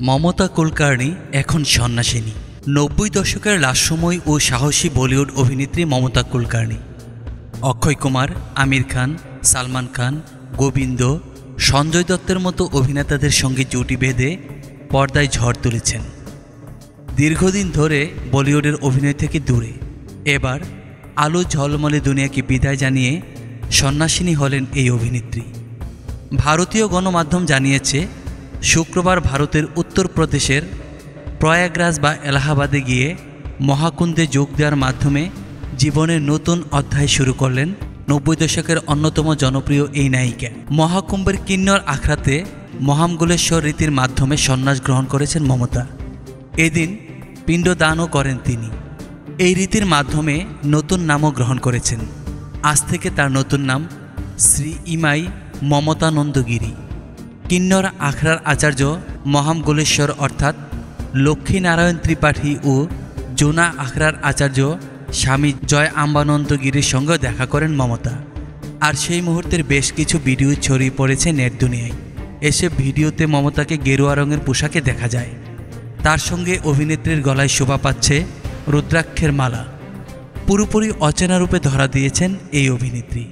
মমতা কুলকার্নি এখন সন্ন্যাসিনী। ৯০ দশকের লাস্যময় ও সাহসী বলিউড অভিনেত্রী মমতা কুলকার্নি অক্ষয় কুমার, আমির খান, সালমান খান, গোবিন্দ, সঞ্জয় দত্তের মতো অভিনেতাদের সঙ্গে জুটি বেঁধে পর্দায় ঝড় তুলেছেন। দীর্ঘদিন ধরে বলিউডের অভিনয় থেকে দূরে এবার আলো ঝলমলে দুনিয়াকে বিদায় জানিয়ে সন্ন্যাসিনী হলেন এই অভিনেত্রী। ভারতীয় গণমাধ্যম জানিয়েছে, শুক্রবার ভারতের উত্তরপ্রদেশের প্রয়াগরাজ বা এলাহাবাদে গিয়ে মহাকুম্ভে যোগ দেওয়ার মাধ্যমে জীবনের নতুন অধ্যায় শুরু করলেন ৯০ দশকের অন্যতম জনপ্রিয় এই নায়িকা। মহাকুম্ভের কিন্নর আখড়াতে মহামঙ্গলেশ্বর রীতির মাধ্যমে সন্ন্যাস গ্রহণ করেছেন মমতা। এদিন পিণ্ডদানও করেন তিনি। এই রীতির মাধ্যমে নতুন নামও গ্রহণ করেছেন। আজ থেকে তার নতুন নাম শ্রী ইমাই মমতানন্দগিরি। কিন্নর আখড়ার আচার্য মহামঙ্গলেশ্বর অর্থাৎ লক্ষ্মীনারায়ণ ত্রিপাঠী ও জোনা আখড়ার আচার্য স্বামী জয় আম্বানন্দগিরির সঙ্গে দেখা করেন মমতা। আর সেই মুহূর্তের বেশ কিছু ভিডিও ছড়িয়ে পড়েছে নেট দুনিয়ায়। এসব ভিডিওতে মমতাকে গেরুয়া রঙের পোশাকে দেখা যায়। তার সঙ্গে অভিনেত্রীর গলায় শোভা পাচ্ছে রুদ্রাক্ষের মালা। পুরোপুরি অচেনা রূপে ধরা দিয়েছেন এই অভিনেত্রী।